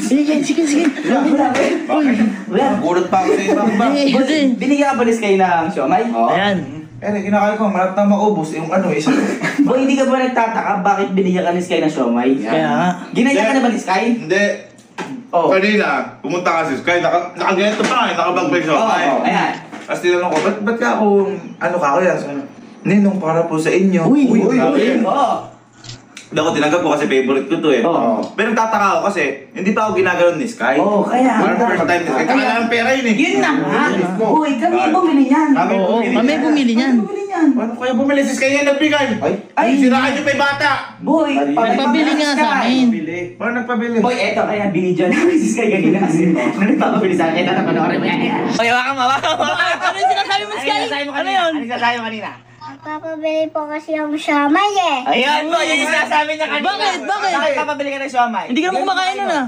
Sige. Gulot pa ako sa ibang ba? Binigyan ka ba ni Sky ng siomay? Ayan. Kinakaya ko, malap na maubos yung isa. Boy, hindi ka ba nagtataka bakit binigyan ka ni Sky ng siomay? Kaya nga. Ginaya ka na ba ni Sky? Hindi. Kanina, pumunta ka si Sky, nakaganito pa nga, nakabag pa yung siomay. Ayan. Tapos tinanong ko, ba't ka ako, kaya? Ninong, para po sa inyo. Uy. Hindi ako tinanggap ko kasi favorite ko to eh. Pero nagtataka ako kasi, hindi pa ako ginagano'n ni Sky. Kaya. Parang first time ni Sky. Kaya ang pera yun eh. Yun na nga. Boy, kami bumili niyan. Kami bumili niyan. Paano kaya bumili si Sky yan nagbigay? Ay, Siraan niyo pa yung bata. Boy, Nagpabili nga sa amin. Paano nagpabili? Boy, eto kaya binidyo namin si Sky kanina kasi nung nagpapabili sa akin, eto napanoorin mo yan. Oy, hawakan mo. Ano yung sinasabi mo, Sky? Ano yun? Ano yung sinasabi mo kanina? Nagpapabili po kasi yung siomay eh. Ayan po, yung sinasabi niya kanina. Bakit? Bakit papabili ka ng siomay? Hindi ka naman kumakain nun ah.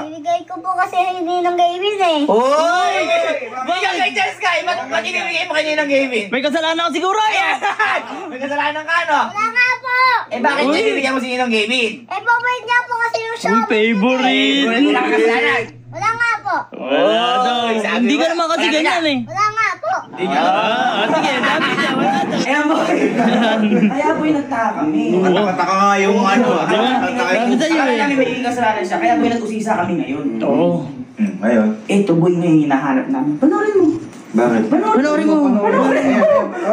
Binigay ko po kasi hindi ng Gavin eh. Oy! Boy, ka kay Jess Sky, ba't inibigay mo kanina ng Gavin? May kasalanan ka siguro eh. May kasalanan ka, no? Wala nga po. Bakit binibigyan mo si Ninong Gavin? Pabait niya po kasi yung siomay. Favorite. Wala kang kasalanan. Wala nga po. Wala daw. Hindi ka naman kasi ganyan eh. Wala nga po. Sige, dami niya. Wala daw. Ayan, boy. Kaya boy, nagtaka kami. Taka nga yung Sabi sa'yo Kaya eh. namin may kasalanan siya, kaya boy, nag-usisa kami ngayon. Oo. Ngayon? Eto boy, ngayon hinahanap namin. Panoorin mo. Bakit? Panoorin mo.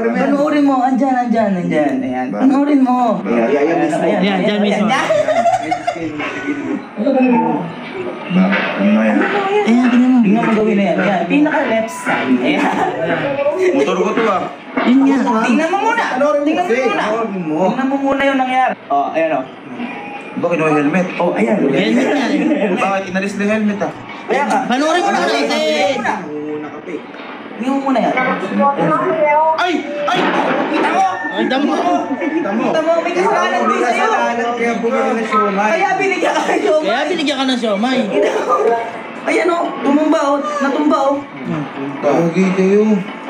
Panoorin mo. Andyan. Ayan. Panoorin mo. Ayan, dyan mismo. Bakit? Ano yan? Ayan, tingnan mo. Tingnan mo gawin na yan. Ayan, pinaka-left side. Ayan. Motor ko to ah. Yun nga. Tingnan mo muna. Tingnan mo muna yung nangyari. Ayan o. Bakit no helmet? Ayan. Yan nga eh. Bakit inalis na yung helmet ah? Kaya ka. Panoorin mo na kasi. Tingnan mo muna yan. Ay! Kita mo. Ang damo. Kita mo, may kasalanan din sa'yo. Kaya bumili na siomay. Kaya binigyan ka kayo. Kaya binigyan ka ng siomay. Ayan o. Tumumba o. Natumba o. Tawagi kayo.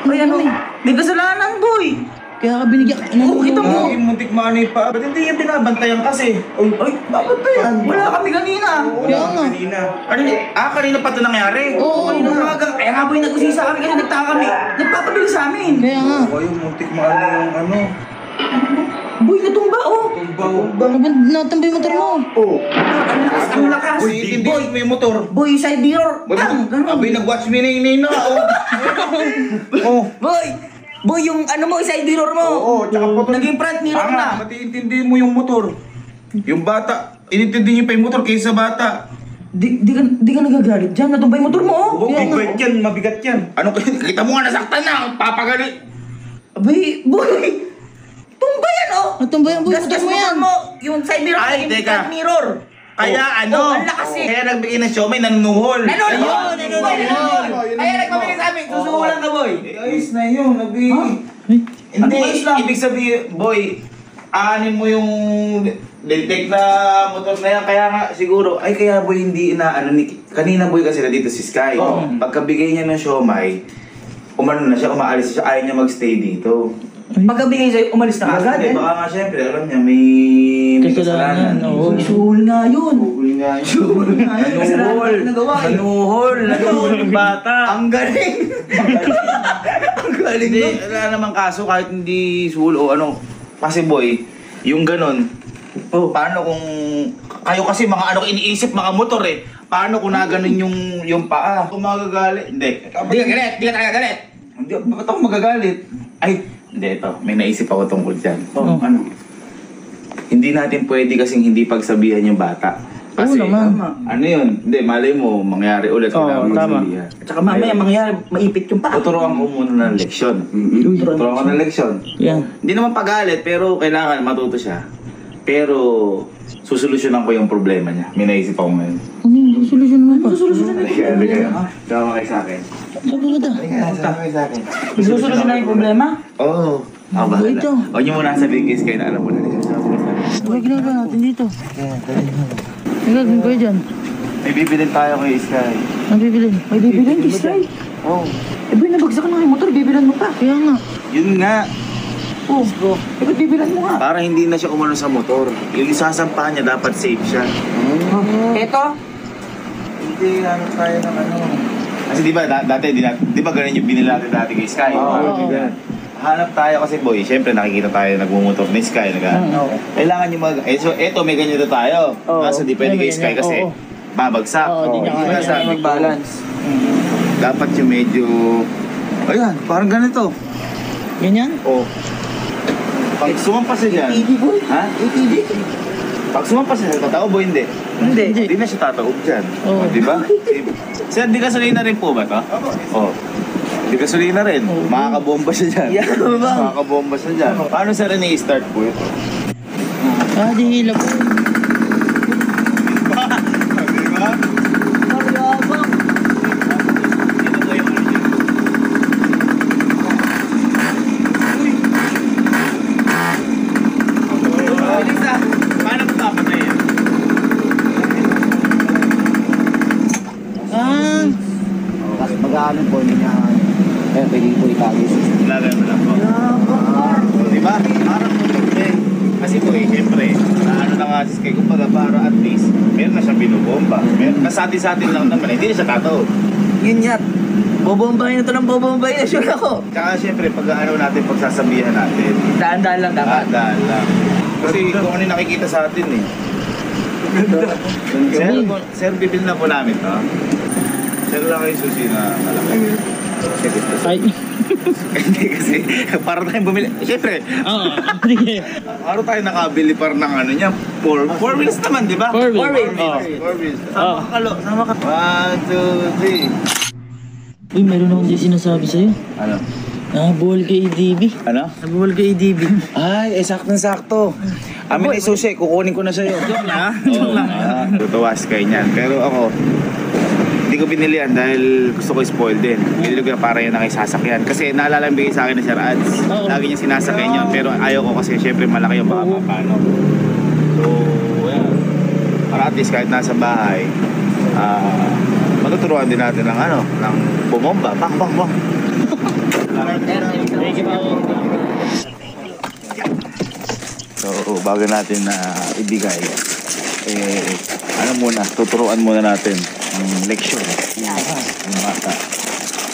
Ayan o. May kasalanan boy. Kaya ka binigyan ka. Kita mo. Yung muntik money pa. Ba't hindi yung binabantayan kasi? Ay, bakit ba yan? Wala kami kanina. Kaya nga. Kanina pa ito nangyari. Oo. Kanina umaga. Kaya nga boy, nag-usisa kami kasi nagtaka kami. Nagpapabili sa amin. Kaya nga. Kayo muntik money yung Boy, natumba o. Ano ba natambay yung motor mo? Ang lakas. Uy, hindi Boy, mo yung motor. boy, side mirror. Tang, ganun. Abay, nag-watch me na yung nina. Oh. Boy, yung ano mo, side mirror mo. Oo, tsaka po. Naging front mirror na. Pati intindihin mo yung motor. Yung bata, inintindi niyo pa yung motor kaysa bata. Di ka nagagalit dyan. Natumba yung motor mo, oh. Mabigat yan, mabigat yan. Ano kayo? Kita mo nga nasaktan na. Papagalit. Boy. Tumba yan, oh. Natumba yung boy, motor Gas mo yan. mo. Yung side mirror, Ay, naging teka. front mirror. Kaya ang lakas eh. Kaya nagbigay ng siomay, nanunuhol. Nanunuhol. Ayun. Kaya nagpapili sa amin. Susuhulan ka, boy. Ayos na yun, Hindi, ibig sabihin, boy, aanin mo yung detect na motor na yan, kaya nga siguro, kaya boy hindi kanina boy kasi na dito si Sky. Pagkabigay niya ng siomay, umano na siya, umaalis siya, ayaw niya magstay dito. Pagkabigay sa'yo, umalis na agad eh. Baka nga syempre, alam niya, may kasalanan. Oo. Suhul nga yun. Nanuhol yung bata. Ang galing. Ang galing. Hindi, wala namang kaso kahit hindi suhol o ano. Kasi boy, yung ganon, paano kung, kayo kasi mga ano iniisip, mga motor eh. Paano kung naganon yung paa? Kung magagalit, hindi. Di ka galit, di ka talaga galit. Hindi, bakit ako magagalit? Hindi, ito. May naisip ako tungkol dyan. Ano? Hindi natin pwede kasing hindi pagsabihan yung bata. Kasi, Oo naman. ano yun? Hindi, malay mo, mangyari ulit. Oo, tama. At saka mamaya mangyari, maipit yung paa. Tuturuan ko muna ng leksyon. Tuturuan ko ng leksyon. Yan. Hindi naman pagalit, pero kailangan matuto siya. Pero, susolusyonan ko yung problema niya. May naisip ako ngayon. Solusyon naman pa. Tama kayo sa akin. Sabi ko daw. Tama kayo sa akin. Susunod na yung problema? Oo. Ako ba? Ito. Huwag niyo muna sabihin kiss kayo na alam mo na. Ano ginagawa natin dito? Ang gagawin ko dyan. May bibilin tayo kay Sky. Ang bibilin. May bibilan, Kisray. Oo. Boy, nabagsak na yung motor, bibilan mo pa. Kaya nga. Yun nga. Ba't bibilan mo nga? Para hindi na siya umano sa motor. Yung isasampahan niya, dapat safe siya. Ito? Hindi, ano tayo ng ano. Kasi di ba, dati, di ba ganun yung binili natin dati kay Sky? Oo. Hanap tayo kasi boy, syempre nakikita tayo nagmumotor ni Sky. Kailangan yung so eto may ganito tayo. Kaso di pwede kay Sky kasi babagsak. Oo, di niya kaya. Sabi ko, mag-balance. dapat yung medyo, ayan, parang ganito. Ganyan? Oh. Pag sumampas siya dyan. ATV boy. Ha? ATV. Pag sumampas siya, tataob o hindi? Hindi. Hindi na siya tataob dyan. Oo. Di ba? Sir, di gasolina rin po ba to? Oo. Di gasolina rin. Makakabomba siya dyan. Yeah, bang. Makakabomba siya dyan. Paano sir ini-start po ito? Di hila po. Di ba? Maryabang. Ito po yung ano dyan. Bilis ah. Paano ito papatay yan? Tapos mag-ano po niya. Kaya pwede po itagis. Lagay mo lang po. Di ba? Parang motor kasi po siyempre, ano na nga si Sky, kumbaga para at least, meron na siyang binubomba. Nasatin-satin lang naman, hindi na siya tataob. Yun nga. Bobombahin na ito ng bobombahin na sure ako. Tsaka siyempre, pag ano natin, pagsasabihan natin, Daan-daan lang dapat. daan lang. Kasi kung ano yung nakikita sa atin eh. Sir, bibili na po namin to. Sir lang kayo susi na malaki. Ay. Hindi kasi, para tayong bumili. Siyempre, Oo. Sige. para tayo nakabili par ng ano niya. Four wheels naman, di ba? Four wheels. Four wheels. Oo. Four wheels. Oo. Sama ka. 1, 2, 3. Uy, meron akong di sinasabi sa'yo. Ano? Nabuhol kay EDB. Ano? Nabuhol kay EDB. Ay, saktong-sakto. Amin ay susi, kukunin ko na sa'yo. Joke na? Joke lang. Tutuwas kayo niyan. Pero ako, hindi ko binili yan dahil gusto ko spoil din. Binili ko yan para yan ang isasakyan. Kasi naalala yung bigay sa akin ni Sir Ads. Oo. Lagi niya sinasakyan yun. Pero ayaw ko kasi syempre malaki yung baka mapano. So, ayan. Para at least kahit nasa bahay, matuturuan din natin ng ano, ng bumomba. Bang, bang, bang. Thank you po. So, bago natin na ibigay, ano muna, tuturuan muna natin ang leksyon ng bata.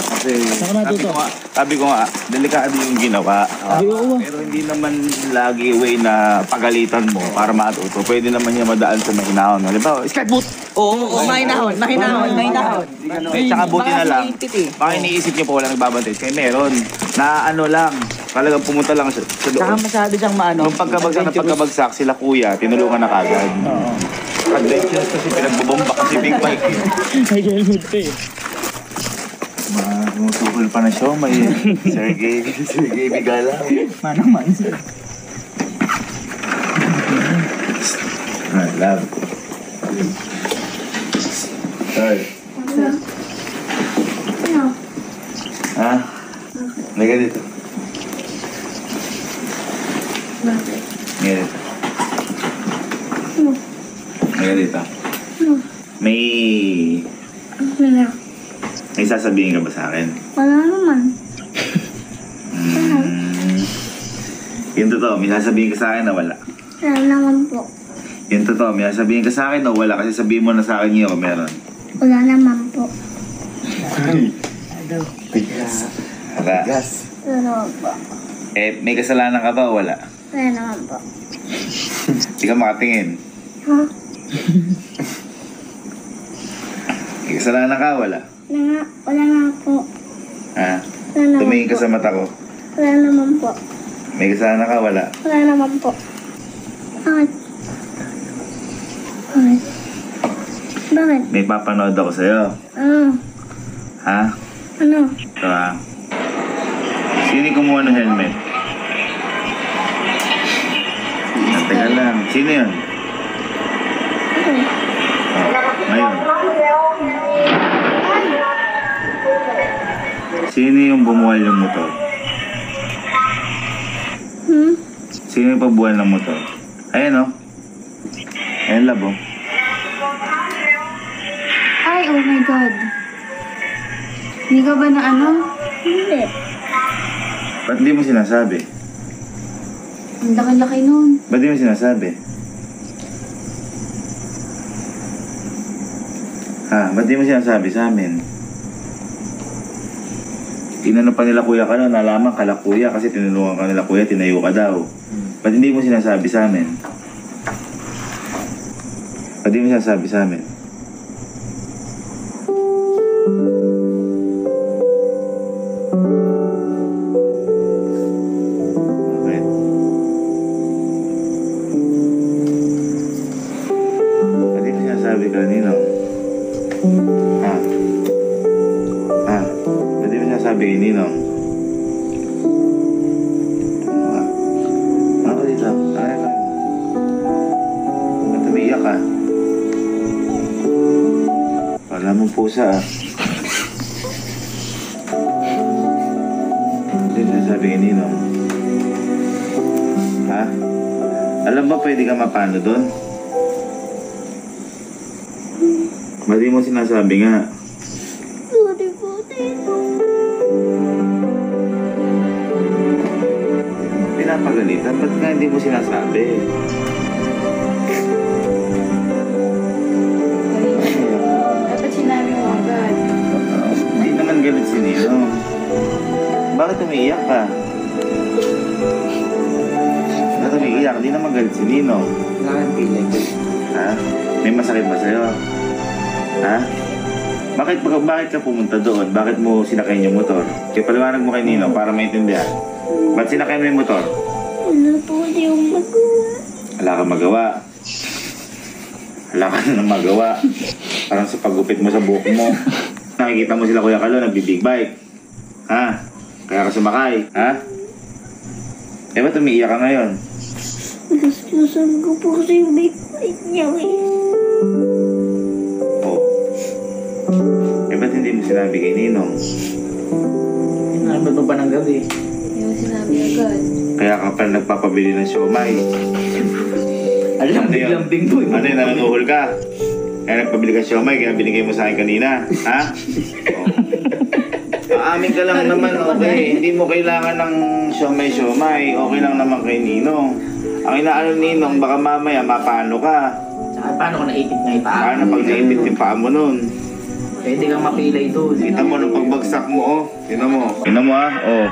Kasi Saan ka natuto? sabi ko nga, delikado yung ginawa. Ay, oo. Pero hindi naman lagi way na pagalitan mo para matuto. Pwede naman niya madaan sa mahinahon. Halimbawa, skateboot! Oo, mahinahon. Tsaka buti na lang. eh. Baka iniisip niyo po walang nagbabantay. Kaya meron. Na ano lang, talagang pumunta lang sa Saka doon. masyado siyang maano. Nung pagkabagsak sila kuya, tinulungan na kagad. Oo. Adventures kasi pinagbubomba kasi big bike eh. May helmet pa eh. Tumutukol pa na siya, may Sergey Bigala. Manang man sila. Love. Sorry. Ha? Liga dito. Liga dito. Liga dito. May sasabihin ka ba sa akin? Wala naman. Yung totoo, may sasabihin ka sa akin na wala. Wala naman po. Yung totoo, may sasabihin ka sa akin na wala kasi sabihin mo na sa akin yun o meron. Wala naman po. Wala. Pero po. May kasalanan ka ba o wala? Wala naman po. Hindi ka makatingin. Ha? May kasalanan ka o wala? Wala nga po. Ha? Wala naman Tumingin ka po. sa mata ko. Wala naman po. May kasalanan ka wala? Wala naman po. Bakit? Bakit? Bakit? May papanood ako sa'yo. Ano? Ha? Ano? Ito ha? Sino yung kumuha ng helmet? Teka lang. Sino yun? Ano? Ngayon. Sino yung bumuhal yung motor? Sino yung pabuhal ng motor? Ayan o. Ayan labo. Ay, oh my God. Hindi ka ba na ano? Hindi. Ba't di mo sinasabi? Ang laki-laki nun. Ba't di mo sinasabi? Ha? Ba't di mo sinasabi sa amin? Tinanong pa nila kuya ka no, nalaman kala kuya kasi tinulungan ka nila kuya, tinayo ka daw. Ba't hindi mo sinasabi sa amin? Ba't di mo sinasabi sa amin? Bakit? Ba't di mo sinasabi kanino? Ha? Ha? Ba't di mo sinasabi kay Ninong? Ako dito. Ay, ba't umiiyak ka? Wala mong pusa ah. Hindi mo sinasabi kay Ninong. Ha? Alam ba pwede ka mapano doon? Ba't di mo sinasabi nga? Sorry po, Tito. Pinapagalitan, ba't nga hindi mo sinasabi? Dapat sinabi mo agad. Hindi naman galit si Nino. Bakit umiiyak ka? Bakit umiiyak? Hindi naman galit si Nino. Wala kang pilay. Ha? May masakit ba sa'yo? Ha? Bakit ka pumunta doon? Bakit mo sinakay yung motor? Kaya paliwanag mo kay Nino para maintindihan. Ba't sinakay mo yung motor? Wala po yung magawa. Wala kang magawa. Wala ka na nang magawa. Parang sa paggupit mo sa buhok mo. Nakikita mo sila Kuya Kalo, nagbi-big bike. Ha? Kaya ka sumakay. Ha? Eh, ba't umiiyak ka ngayon? Gustusan ko po kasi yung big fight niya eh. Oh. Eh, ba't hindi mo sinabi kay Ninong? Sinabi ko pa ng gabi. Hindi mo sinabi agad. Kaya ka pa nagpapabili ng siomay. Alam, Ano yun? lambing po. Ano yun, nanunuhol ka? Kaya nagpabili ka siomay, kaya binigay mo sa akin kanina. Ha? Oh. Aamin ka lang naman, okay. Hindi mo kailangan ng siomay. Okay lang naman kay Ninong. Ang inaano Ninong, baka mamaya mapano ka. Tsaka paano ko naipit nga ipaa? Paano pag naipit yung paa mo nun? Pwede kang mapilay doon. Kita mo nung pagbagsak mo, oh. Tingnan mo. Tingnan mo, ah. Oh.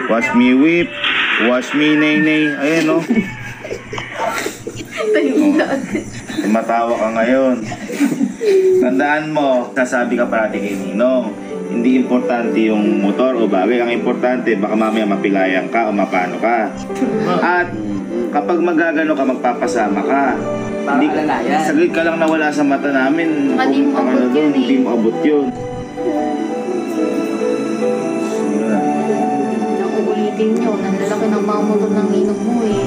Wash me whip. Wash me nay-nay. Ayan, oh. Tumatawa ka ngayon. Tandaan mo, sasabi ka parati kay Ninong. Hindi importante yung motor o bagay. Ang importante, baka mamaya mapilayan ka o mapano ka. At kapag magagano ka, magpapasama ka. Hindi ka, Alalayan. saglit ka lang nawala sa mata namin. Baka di mo Pumunta ka abot na doon, yun eh. hindi mo abot yun. Nakuulitin nyo. Nanlalaki ng mga motor ng ninong mo eh.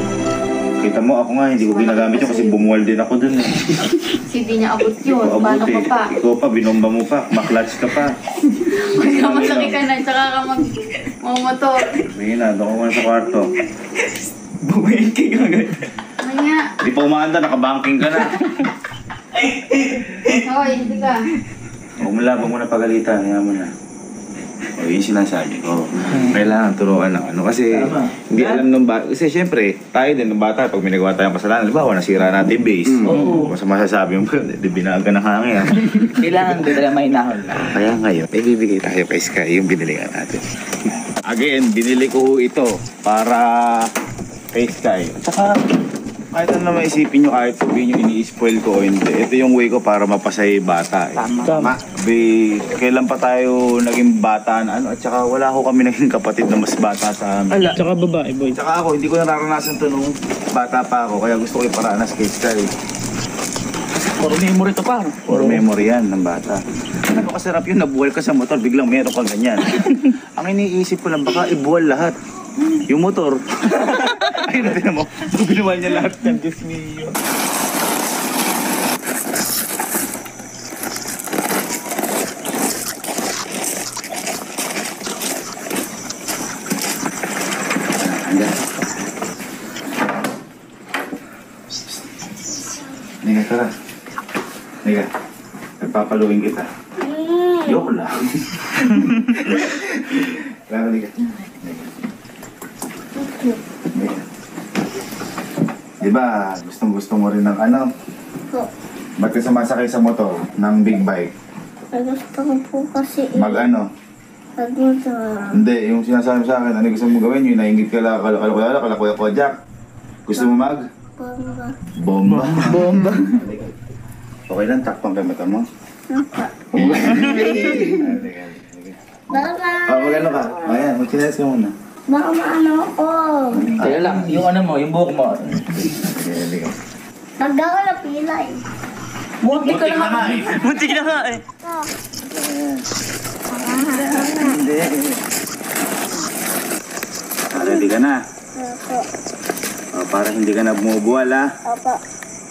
Kita mo, ako nga, hindi ko ginagamit yun kasi bumuwal din ako dun eh. Kasi di niya abot Hindi yun. ko abot Paano ka eh. pa? Ikaw pa, binomba mo pa, maklats ka pa. Magkamasaki ka na, tsaka ka mag-motor. Sige na, doon ko muna sa kwarto. Bumaiting agad. Ano nga? Hindi pa umaanda, nakabanking ka na. Hoy, hindi ka. Huwag mo na pagalitan, kaya mo na. O, yun sinasabi ko. Kailangan turuan ng ano. Kasi Tama. hindi alam nung bata. Kasi syempre, tayo din nung bata, pag may nagawa tayong kasalanan, halimbawa, nasira natin yung base. Oo. Mas masasabi mo, di binaga ng hangin. Kailangan din talaga may nahon lang. Kaya ngayon, may bibigay tayo kay Sky yung binili nga natin. Again, binili ko ito para kay Sky. At saka, kahit ano naman isipin nyo, kahit sabihin nyo ini-spoil ko o hindi, ito yung way ko para mapasay bata. Eh. Tama. Kailan pa tayo naging bata na ano, at saka wala ko kami naging kapatid na mas bata sa amin. Ala, tsaka babae, boy. Tsaka ako, hindi ko nararanasan to nung bata pa ako, kaya gusto ko iparanas kay Sky. For memory to pa. For memory yan ng bata. Ano kasarap yun, nabuwal ka sa motor, biglang meron kang ganyan. Ang iniisip ko lang, baka ibuwal lahat. Yung motor. Ayun na, tinan mo. Binuwal niya lahat ng Diyos niyo. Liga, tara. Liga. Nagpapaluin kita. Joke lang. Tara, liga. Liga. Diba, gustong-gusto mo rin ng ano? Po. Ba't ka sumasakay sa motor ng big bike? Gusto ko po kasi Mag-ano? mag-motor. Hindi, yung sinasabi mo sa akin, ano gusto mo gawin? Yung naingit ka lang, kalakuya ko, Jack. Gusto mo mag? Bomba. Bomba. Bomba. Okay lang, takpang ka mata mo. Apa. Baka, Mag-ano ka? Ayan, mag-chinelas ka muna. baka maano ako. Kaya lang, yung ano mo, yung buhok mo. Tanda ko na pilay. Muntik ka na nga eh. Muntik na nga eh. Hindi. Ready ka na? Opo. O, para hindi ka na bumubuwal ha. Opo.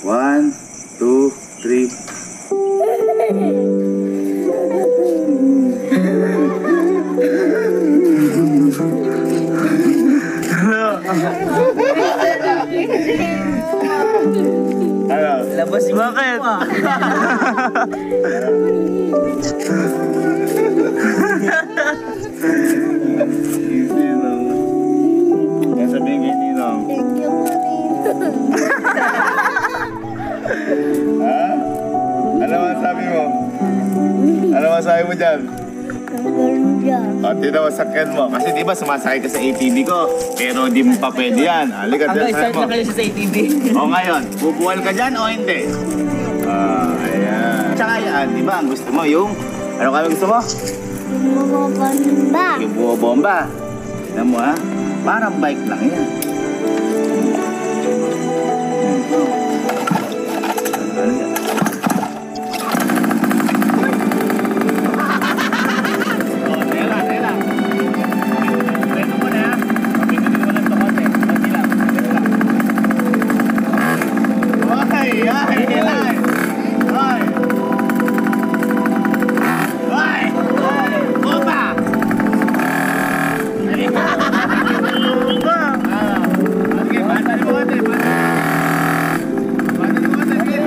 1, 2, 3. Ano? Labas yung Bakit? Ninong. Kaya sabihin kay Ninong. Thank you, Marino. Ha? Ano masabi mo? Ano masabi mo dyan? Ang galing dyan. O, tignan mo sakyan mo. Kasi di ba sumasakay ka sa ATV ko, pero di mo pa pwede yan. Halika, Hanggang sakyan start mo. na kayo sa ATV. O ngayon, bubuwal ka dyan o hindi? Ayan. Tsaka yan, di ba ang gusto mo? Yung, ano kami gusto mo? Bumabanda. Yung buwabomba. Tignan mo ha, parang bike lang yan. Ano yan? Oh, tela. Teka mo na ha. Pagpindutin mo lang ito konti. Konti lang. Ay! Bomba! Sige, bata mo konti. Bata mo konti. Sige.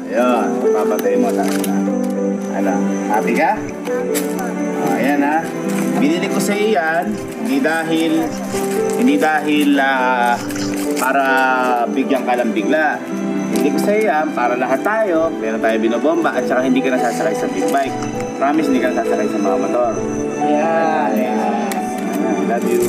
Ayun, papatay mo lang. Ano, happy ka? Ayan ha. Binili ko sa iyo yan, hindi dahil para bigyan ka lang bigla. Binili ko sa iyo yan para lahat tayo, meron tayo binobomba at saka hindi ka nasasakay sa big bike. Promise, hindi ka nasasakay sa mga motor. Ayan. Love you.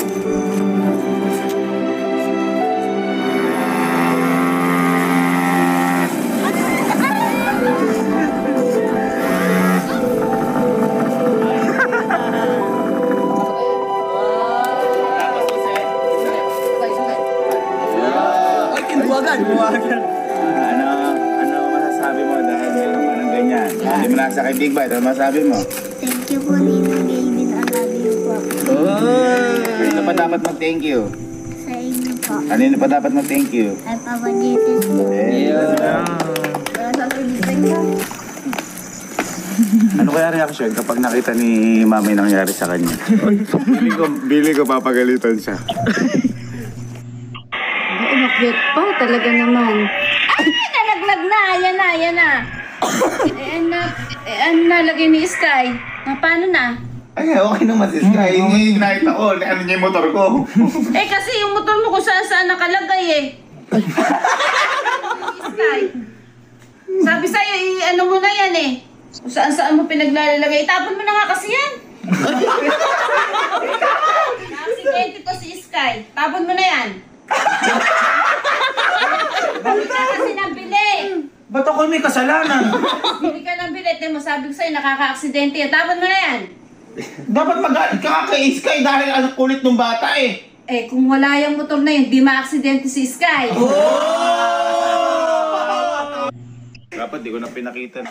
Ano masasabi mo dahil meron ka ng ganyan? Hindi mo nasa kay Big Bite, ano masasabi mo? Thank you po, Nino Gavin. I love you po. Kanino pa dapat mag-thank you? Sa inyo po. Kanino pa dapat mag-thank you? Ay, Papa Jesus po. Ano kaya reaction kapag nakita ni Mama yung nangyari sa kanya? Bili ko papagalitan siya. Umakyat pa, talaga naman. Ay, nalaglag na! Ayan na. Nalagay ni Sky. Paano na? Ay, okay naman si Sky. Yung nakita ko, ano niya yung motor ko. Kasi yung motor mo kung saan nakalagay eh. Sky. Sabi sa'yo, ano mo na yan eh. Kung saan mo pinaglalagay. Itapon mo na nga kasi yan. Aksidente to si Sky. Tapon mo na yan. Bili ka kasi ng bili. Ba't ako may kasalanan? Bili ka ng bilet mo. Sabi ko sa'yo, nakaka-aksidente yan. Tapon mo na yan. Dapat magalit ka kay Sky dahil ang kulit ng bata eh. Kung wala yung motor na yun, di ma-aksidente si Sky. Dapat di ko na pinakita.